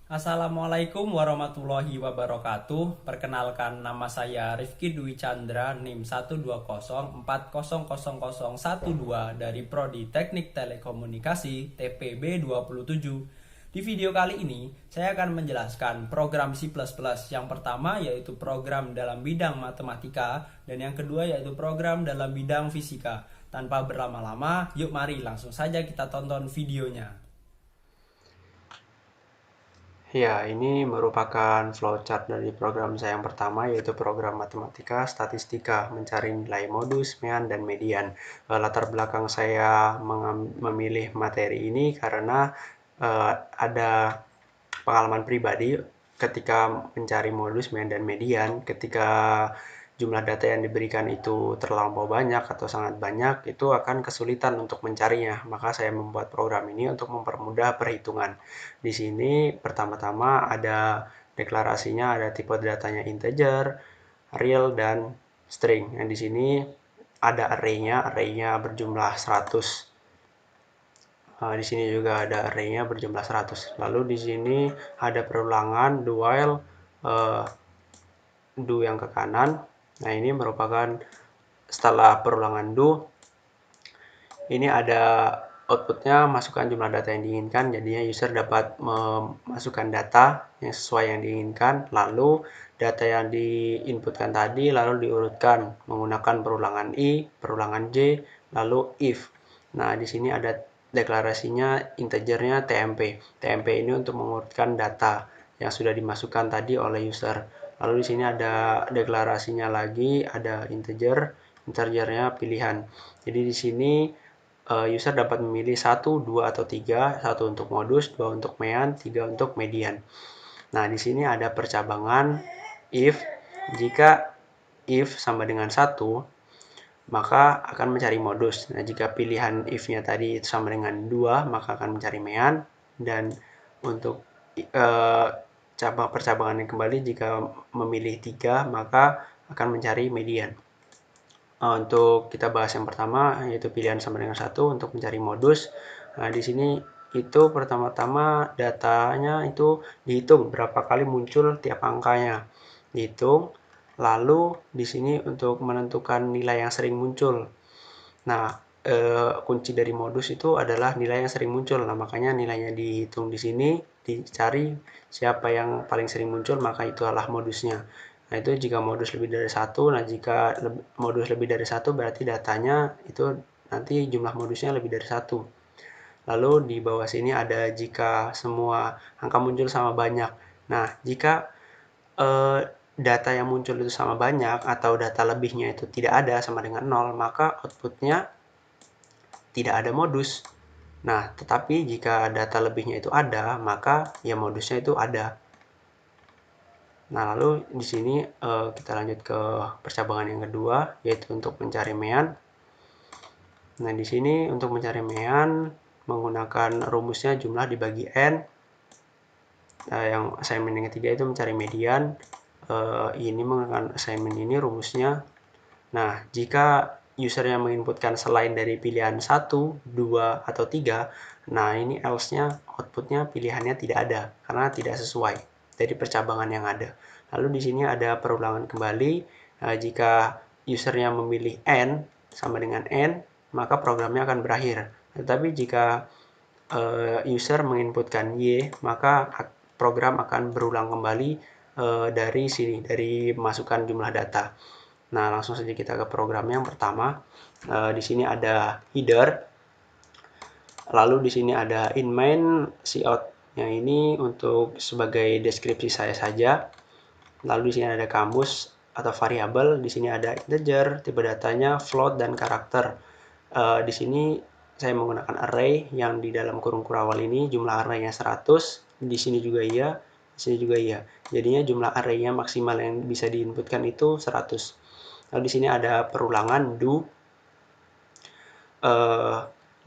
Assalamualaikum warahmatullahi wabarakatuh. Perkenalkan, nama saya Rifki Dwi Chandra, NIM 120400012 dari Prodi Teknik Telekomunikasi TPB 27. Di video kali ini, saya akan menjelaskan program C++ yang pertama yaitu program dalam bidang matematika dan yang kedua yaitu program dalam bidang fisika. Tanpa berlama-lama, yuk mari langsung saja kita tonton videonya. Ya, ini merupakan flowchart dari program saya yang pertama, yaitu program matematika statistika, mencari nilai modus, mean, dan median. Latar belakang saya memilih materi ini karena ada pengalaman pribadi ketika mencari modus, mean, dan median. Ketika jumlah data yang diberikan itu terlampau banyak atau sangat banyak, itu akan kesulitan untuk mencarinya. Maka saya membuat program ini untuk mempermudah perhitungan. Di sini pertama-tama ada deklarasinya, ada tipe datanya integer, real, dan string. Yang di sini ada array-nya berjumlah 100. Di sini juga ada array-nya berjumlah 100. Lalu di sini ada perulangan do while, uh, do yang ke kanan. Nah, ini merupakan setelah perulangan do, ini ada outputnya masukkan jumlah data yang diinginkan. Jadinya user dapat memasukkan data yang sesuai yang diinginkan, lalu data yang diinputkan tadi lalu diurutkan menggunakan perulangan i, perulangan j, lalu if. Nah, di sini ada deklarasinya, integernya tmp. Tmp ini untuk mengurutkan data yang sudah dimasukkan tadi oleh user. Lalu di sini ada deklarasinya lagi, ada integernya pilihan. Jadi di sini user dapat memilih 1, 2, atau 3, 1 untuk modus, 2 untuk mean, 3 untuk median. Nah, di sini ada percabangan if. Jika if sama dengan 1, maka akan mencari modus. Nah, jika pilihan if-nya tadi itu sama dengan 2, maka akan mencari mean. Dan untuk percabangannya kembali, jika memilih 3, maka akan mencari median. Untuk kita bahas yang pertama, yaitu pilihan sama dengan 1 untuk mencari modus. Nah, di sini itu pertama-tama datanya itu dihitung berapa kali muncul tiap angkanya. Dihitung, lalu di sini untuk menentukan nilai yang sering muncul. Nah, kunci dari modus itu adalah nilai yang sering muncul. Nah, makanya nilainya dihitung di sini, dicari siapa yang paling sering muncul, maka itu adalah modusnya. Nah, itu jika modus lebih dari satu. Nah, jika modus lebih dari satu berarti datanya itu nanti jumlah modusnya lebih dari satu. Lalu di bawah sini ada jika semua angka muncul sama banyak. Nah, jika eh, data yang muncul itu sama banyak atau data lebihnya itu tidak ada sama dengan 0, maka outputnya tidak ada modus. Nah, tetapi jika data lebihnya itu ada, maka ya modusnya itu ada. Nah, lalu di sini kita lanjut ke percabangan yang kedua, yaitu untuk mencari mean. Nah, di sini untuk mencari mean menggunakan rumusnya jumlah dibagi n. Yang assignment yang ketiga itu mencari median. Ini menggunakan assignment ini rumusnya. Nah, jika user yang menginputkan selain dari pilihan 1, 2, atau 3, nah ini else-nya, outputnya pilihannya tidak ada, karena tidak sesuai dari percabangan yang ada. Lalu di sini ada perulangan kembali. Jika usernya memilih n sama dengan n, maka programnya akan berakhir. Tetapi jika user menginputkan y, maka program akan berulang kembali dari sini, dari masukkan jumlah data. Nah, langsung saja kita ke program yang pertama. Di sini ada header, lalu di sini ada in main cout. Yang ini untuk sebagai deskripsi saya saja. Lalu di sini ada kamus atau variabel. Di sini ada integer, tipe datanya float, dan karakter. Di sini saya menggunakan array yang di dalam kurung kurawal ini jumlah arraynya 100. Di sini juga iya, di sini juga iya. Jadinya jumlah arraynya maksimal yang bisa diinputkan itu 100. Lalu di sini ada perulangan do.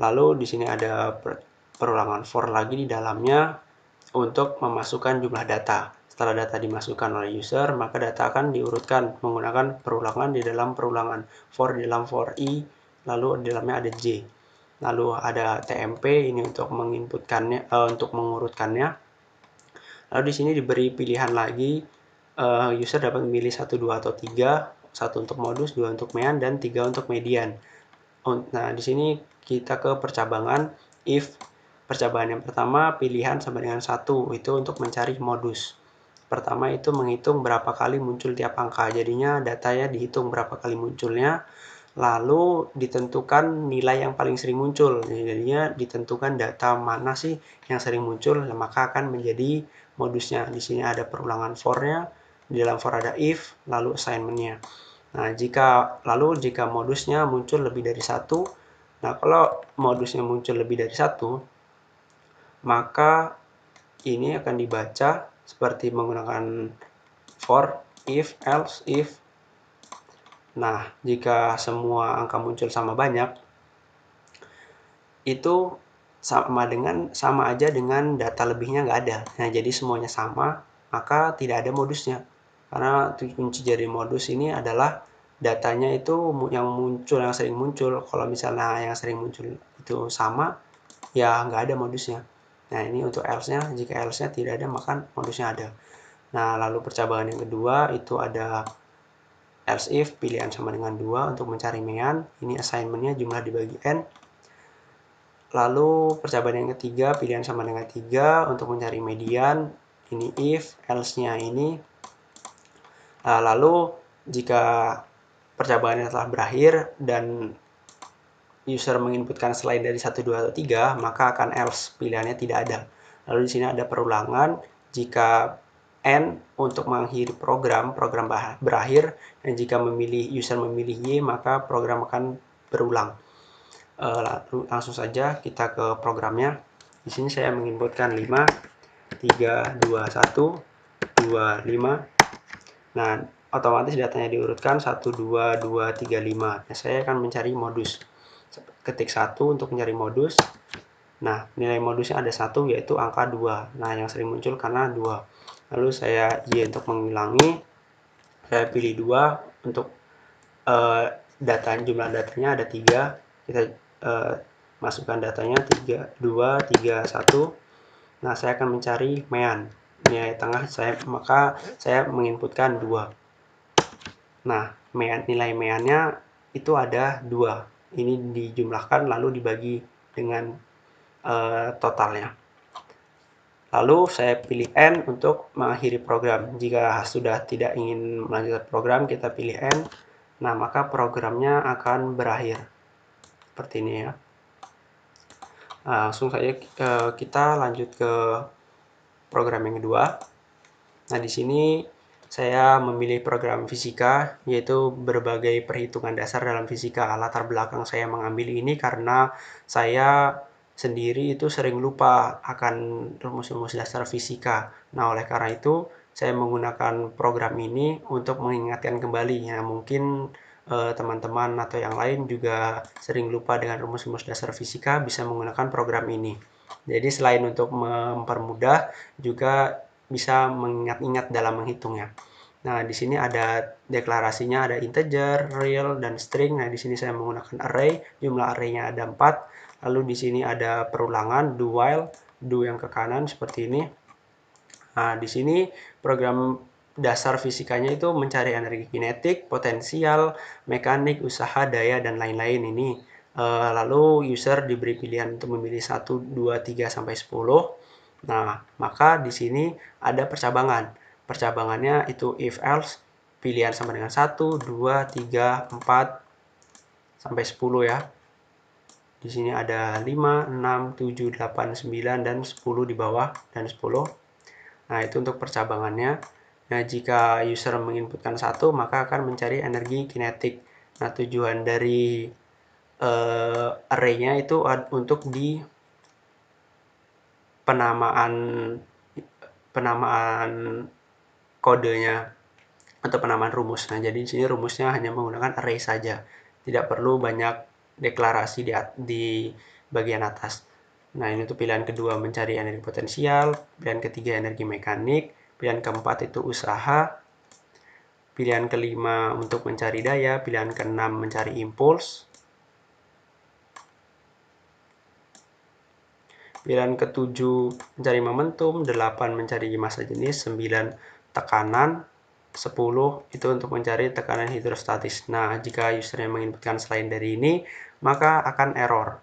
Lalu di sini ada perulangan for lagi di dalamnya untuk memasukkan jumlah data. Setelah data dimasukkan oleh user, maka data akan diurutkan menggunakan perulangan di dalam perulangan. For di dalam for i, lalu di dalamnya ada j. Lalu ada tmp ini untuk menginputkannya, untuk mengurutkannya. Lalu di sini diberi pilihan lagi, user dapat memilih 1, 2, atau 3, 1 untuk modus, 2 untuk mean, dan 3 untuk median. Nah, di sini kita ke percabangan if. Percabangan yang pertama, pilihan sama dengan 1, itu untuk mencari modus. Pertama itu menghitung berapa kali muncul tiap angka, jadinya datanya dihitung berapa kali munculnya, lalu ditentukan nilai yang paling sering muncul. Jadinya ditentukan data mana sih yang sering muncul, maka akan menjadi modusnya. Di sini ada perulangan for-nya, di dalam for ada if, lalu assignment-nya. Nah, jika modusnya muncul lebih dari 1, nah kalau modusnya muncul lebih dari 1, maka ini akan dibaca seperti menggunakan for, if, else, if. Nah, jika semua angka muncul sama banyak, itu sama aja dengan data lebihnya nggak ada. Nah, jadi semuanya sama, maka tidak ada modusnya. Karena kunci dari modus ini adalah datanya itu yang sering muncul. Kalau misalnya yang sering muncul itu sama, ya nggak ada modusnya. Nah, ini untuk else-nya. Jika else-nya tidak ada, maka modusnya ada. Nah, lalu percabangan yang kedua itu ada else if, pilihan sama dengan 2 untuk mencari mean. Ini assignment-nya jumlah dibagi n. Lalu percobaan yang ketiga, pilihan sama dengan 3 untuk mencari median. Ini if, else-nya ini. Lalu jika percobaannya telah berakhir dan user menginputkan selain dari 1, 2, atau 3, maka akan else, pilihannya tidak ada. Lalu di sini ada perulangan, jika n untuk mengakhiri program berakhir, dan jika user memilih y, maka program akan berulang. Langsung saja kita ke programnya. Di sini saya menginputkan 5, 3, 2, 1, 2, 5. Nah, otomatis datanya diurutkan 1, 2, 2, 3, 5. Nah, saya akan mencari modus. Ketik 1 untuk mencari modus. Nah, nilai modusnya ada 1, yaitu angka 2. Nah, yang sering muncul karena 2. Lalu saya Y untuk mengulangi. Saya pilih 2 untuk jumlah datanya ada 3. Kita masukkan datanya 3, 2, 3, 1. Nah, saya akan mencari mean. Nilai tengah maka saya menginputkan 2. Nah, nilai meannya itu ada 2. Ini dijumlahkan lalu dibagi dengan totalnya. Lalu saya pilih N untuk mengakhiri program. Jika sudah tidak ingin melanjutkan program, kita pilih N. Nah, maka programnya akan berakhir. Seperti ini ya. Langsung saja kita lanjut ke program yang kedua. Nah, di sini saya memilih program fisika, yaitu berbagai perhitungan dasar dalam fisika. Latar belakang saya mengambil ini karena saya sendiri itu sering lupa akan rumus-rumus dasar fisika. Nah, oleh karena itu, saya menggunakan program ini untuk mengingatkan kembali. Ya, mungkin teman-teman atau yang lain juga sering lupa dengan rumus-rumus dasar fisika, bisa menggunakan program ini. Jadi selain untuk mempermudah, juga bisa mengingat-ingat dalam menghitungnya. Nah, di sini ada deklarasinya, ada integer, real, dan string. Nah, di sini saya menggunakan array, jumlah array-nya ada 4. Lalu di sini ada perulangan, do while, do yang ke kanan seperti ini. Nah, di sini program dasar fisikanya itu mencari energi kinetik, potensial, mekanik, usaha, daya, dan lain-lain ini. Lalu user diberi pilihan untuk memilih 1, 2, 3, sampai 10. Nah, maka di sini ada percabangan. Percabangannya itu if else, pilihan sama dengan 1, 2, 3, 4, sampai 10 ya. Di sini ada 5, 6, 7, 8, 9, dan 10 di bawah, dan 10. Nah, itu untuk percabangannya. Nah, jika user menginputkan 1, maka akan mencari energi kinetik. Nah, tujuan dari array-nya itu untuk di penamaan kodenya atau penamaan rumus. Nah, jadi di sini rumusnya hanya menggunakan array saja. Tidak perlu banyak deklarasi di bagian atas. Nah, ini untuk pilihan kedua mencari energi potensial, pilihan ketiga energi mekanik, pilihan keempat itu usaha, pilihan kelima untuk mencari daya, pilihan keenam mencari impuls, Pilihan ke-7 mencari momentum, 8 mencari massa jenis, 9 tekanan, 10 itu untuk mencari tekanan hidrostatis. Nah, jika usernya menginputkan selain dari ini, maka akan error.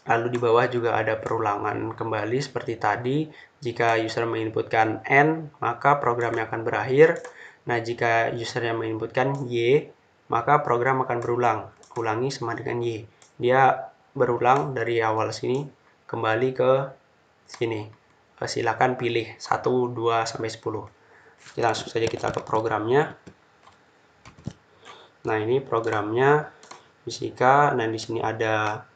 Lalu di bawah juga ada perulangan kembali seperti tadi. Jika user menginputkan N, maka programnya akan berakhir. Nah, jika usernya menginputkan Y, maka program akan berulang. Ulangi sama dengan Y. Dia berulang dari awal sini kembali ke sini. Silakan pilih 1, 2, sampai 10. Langsung saja kita ke programnya. Nah, ini programnya fisika. Nah, di sini ada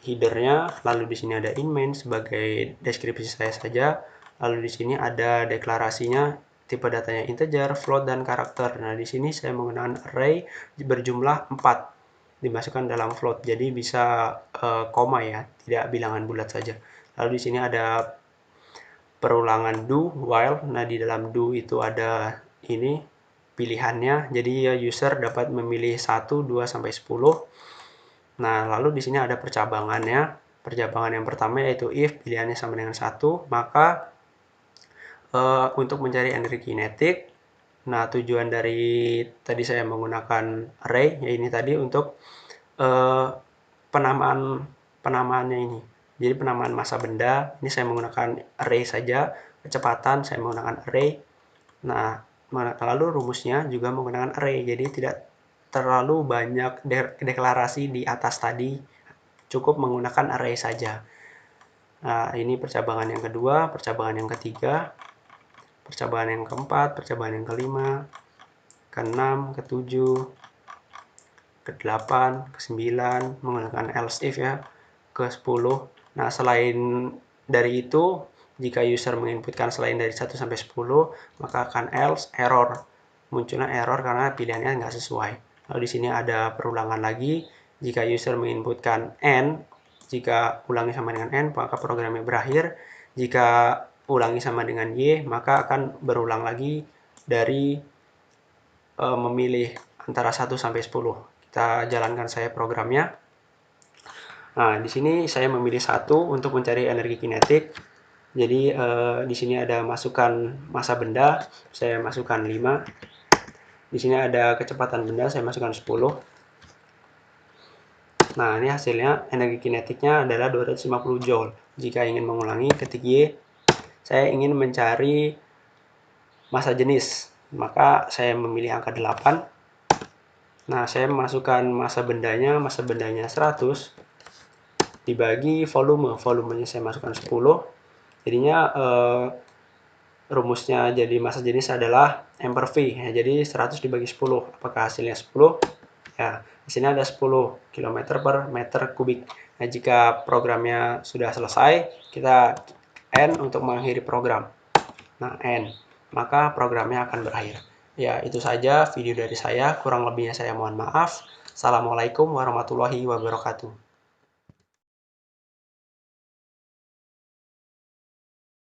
headernya, lalu di sini ada inmain sebagai deskripsi saya saja, lalu di sini ada deklarasinya, tipe datanya integer, float, dan karakter. Nah, di sini saya menggunakan array berjumlah 4 dimasukkan dalam float, jadi bisa koma ya, tidak bilangan bulat saja. Lalu di sini ada perulangan do, while. Nah, di dalam do itu ada ini pilihannya, jadi user dapat memilih 1, 2, sampai 10. Nah, lalu di sini ada percabangannya. Percabangan yang pertama yaitu if pilihannya sama dengan 1, maka untuk mencari energi kinetik, nah tujuan dari tadi saya menggunakan array, ya ini tadi untuk penamaannya ini. Jadi penamaan massa benda, ini saya menggunakan array saja. Kecepatan saya menggunakan array. Nah, lalu rumusnya juga menggunakan array, jadi tidak terlalu banyak deklarasi di atas tadi, cukup menggunakan array saja. Nah, ini percabangan yang kedua, percabangan yang ketiga, percabangan yang keempat, percabangan yang kelima, keenam, ketujuh, ke-8, ke-9, menggunakan else if ya, ke-10. Nah, selain dari itu, jika user menginputkan selain dari 1 sampai 10, maka akan else error. Munculnya error karena pilihannya nggak sesuai. Lalu di sini ada perulangan lagi. Jika user menginputkan N, jika ulangi sama dengan N, maka programnya berakhir. Jika ulangi sama dengan Y, maka akan berulang lagi dari memilih antara 1 sampai 10. Kita jalankan saya programnya. Nah, di sini saya memilih 1 untuk mencari energi kinetik. Jadi di sini ada masukan massa benda, saya masukkan 5. Di sini ada kecepatan benda, saya masukkan 10. Nah, ini hasilnya energi kinetiknya adalah 250 joule. Jika ingin mengulangi, ketik Y, saya ingin mencari massa jenis, maka saya memilih angka 8. Nah, saya memasukkan massa bendanya 100 dibagi volumenya saya masukkan 10. Jadinya rumusnya jadi massa jenis adalah M per V. Ya, jadi 100 dibagi 10. Apakah hasilnya 10? Ya, di sini ada 10 km per meter kubik. Nah, jika programnya sudah selesai, kita N untuk mengakhiri program. Nah, N. Maka programnya akan berakhir. Ya, itu saja video dari saya. Kurang lebihnya saya mohon maaf. Assalamualaikum warahmatullahi wabarakatuh.